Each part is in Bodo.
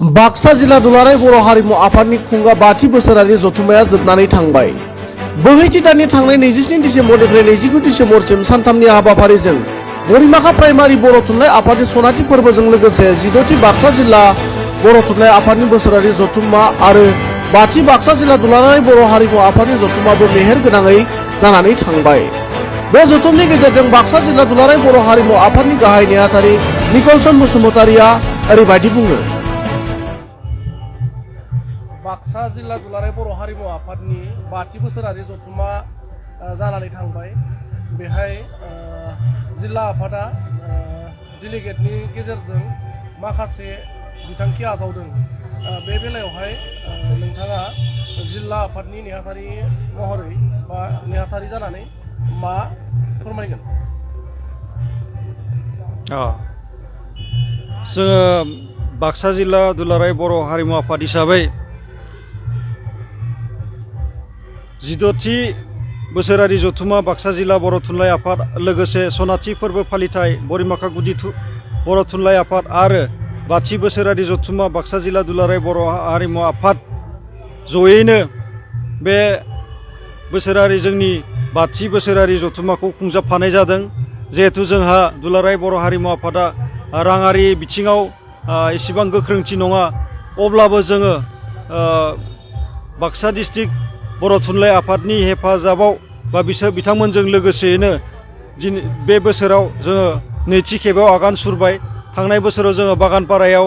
बाक्सा जिल्ला दुलाराय बर' हारिमु आफादनि खुंगा 5थि बोसोरारि जथुम्माया जोबनानै थांबाय। बोहैथि दाननि थांनाय 27 डिसेम्बरनिफ्राय 29 डिसेम्बरसिम सानथामनि हाबाफारिजों बरिमाखा प्राइमारि बर' थुनलाइ आफादनि सनाथि फोरबोजों लोगोसे 16थि बाक्सा जिल्ला बर' थुनलाइ आफादनि बोसोरारि जथुम्मा आरो 5थि बाक्सा जिल्ला दुलाराय बर' हारिमु आफादनि जथुम्माबो मेहेर गोनाङै जानानै थांबाय। बे जथुमनि गेजेरजों बाक्सा जिल्ला दुलाराय बर' हारिमु आफादनि गाहाय नेहाथारि निकलसन बसुमतारिया ओरैबायदि बुङो। बाक्सा जिल्ला दुलाराय बर' हारिमु आफादनि 5थि बोसोरारि जथुम्मा जानानै थांबाय। बेहाय जिल्ला आफादा डेलिगेटनि गेजेरजों माखासे बिथांखि आजावदों। बे बेलायावहाय नोंथाङा जिल्ला आफादनि नेहाथारि महरै बा नेहाथारि जानानै मा फोरमायगोन? जोङो बाक्सा जिल्ला दुलाराय बर' हारिमु आफाद हिसाबै 16थि बोसोरारि जथुम्मा बाक्सा जिल्ला बर' थुनलाइ आफाद लोगोसे सनाथि फोरबो फालिथाय बरिमाखा गुदि बर' थुनलाइ आफाद आरो 5थि बोसोरारि जथुम्मा बाक्सा जिल्ला दुलाराय बर' हारिमु आफाद जयैनो बे बोसोरारि जोंनि 5थि बोसोरारि जथुम्माखौ खुंजाबफानाय जादों। जिहेथु जोंहा दुलाराय बर' हारिमु आफादा राङारि बिथिङाव एसेबां गोख्रोंथि नङा, अब्लाबो जोङो बाक्सा डिस्ट्रिक्ट बर' थुनलाइ आफादनि हेफाजाबाव बा बिथांमोनजों लोगोसेयैनो बे बोसोराव जोङो नैथि खेबाव आगान सुरबाय। थांनाय बोसोराव जोङो बागानपारायाव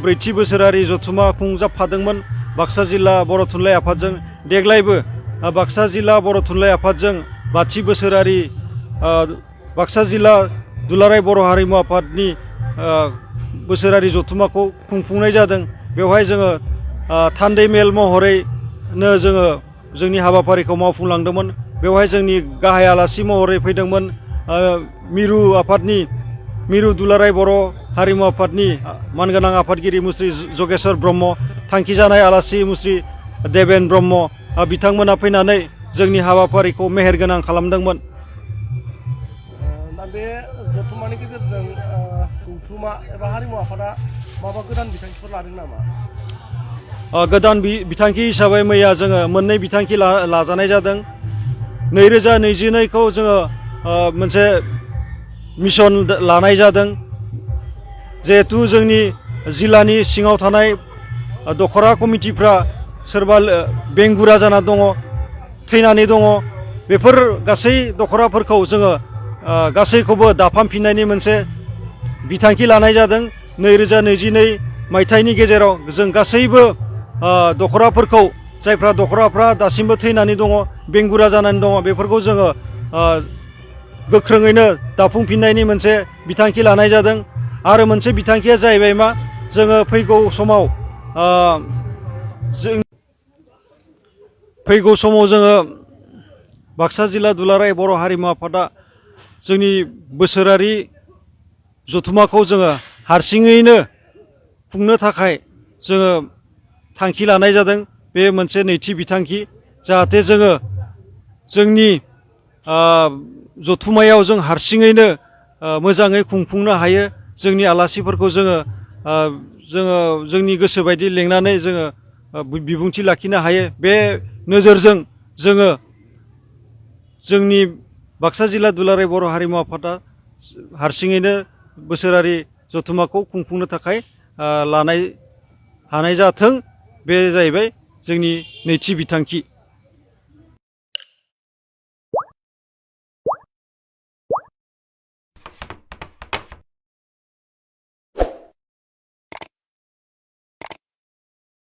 4थि बोसोरारि जथुम्मा खुंजाबफादोंमोन बाक्सा जिल्ला बर' थुनलाइ आफादजों। देग्लायबो बाक्सा जिल्ला बर' थुनलाइ आफादजों 5थि बोसोरारि बाक्सा जिल्ला दुलाराय बर' हारिमु आफादनि बोसोरारि जथुम्माखौ खुंफुंनाय जादों। बेवहाय जोङो थान्दै मेल महरैनो जोङो जोंनि हाबाफारिखौ मावफुंलांदोंमोन। बेवहाय जोंनि गाहाय आलासि महरै फैदोंमोन मिरु दुलाराय बर' हारिमु आफादनि मानगोनां आफादगिरि मुस्रि जगेश्वर ब्रह्म, थांखि जानाय आलासि मुस्रि देबेन ब्रह्म, बिथांमोना फैनानै जोंनि हाबाफारिखौ मेहेरगोनां खालामदोंमोन। दा बे जथुम्मानि गेजेरजों गौथुमा एबा हारिमु आफादा माबा गोदान बिथांखिफोर लादों नामा? गोदान बिथांखि हिसाबै मैया जोङो मोननै बिथांखि लाजानाय जादों। 2022खौ जोङो मोनसे मिशन लानाय जादों। जिहेथु जोंनि जिल्लानि सिङाव थानाय दखरा कमिटिफ्रा सोरबा बेंगुरा जाना दङ, थैनानै दङ, बेफोर गासै दखराफोरखौ जोङो गासैखौबो दाफामफिननायनि मोनसे बिथांखि लानाय जादों। 2022 मायथाइनि गेजेराव जों गासैबो दखराफोरखौ, जायफ्रा दखराफ्रा दासिमबो थैनानै दङ, बेंगुरा जानानै दङ, बेफोरखौ जोङो गोख्रोङैनो दाफुंफिननायनि मोनसे बिथांखि लानाय जादों। आरो मोनसे बिथांखिया जाहैबाय मा, जोङो फैगौ समाव जोङो बाक्सा जिल्ला दुलाराय बर' हारिमु आफादा जोंनि बोसोरारि जथुम्माखौ जोङो हारसिङैनो खुंनो थाखाय जोङो थांखि लानाय जादों। बे मोनसे नैथि बिथांखि, जाहाथे जोङो जोंनि जथुम्मायाव जों हारसिङैनो मोजाङै खुंफुंनो हायो। जोंनि आलासिफोरखौ जोङो जोंनि गोसो बायदि लेंनानै जोङो बिबुंथि लाखिनो हायो। बे नोजोरजों जोङो जोंनि बाक्सा जिल्ला दुलाराय बर' हारिमु आफादा हारसिङैनो बोसोरारि जथुम्माखौ खुंफुंनो थाखाय हानाय जाथों। बे जाहैबाय जोंनि नैथि बिथांखि।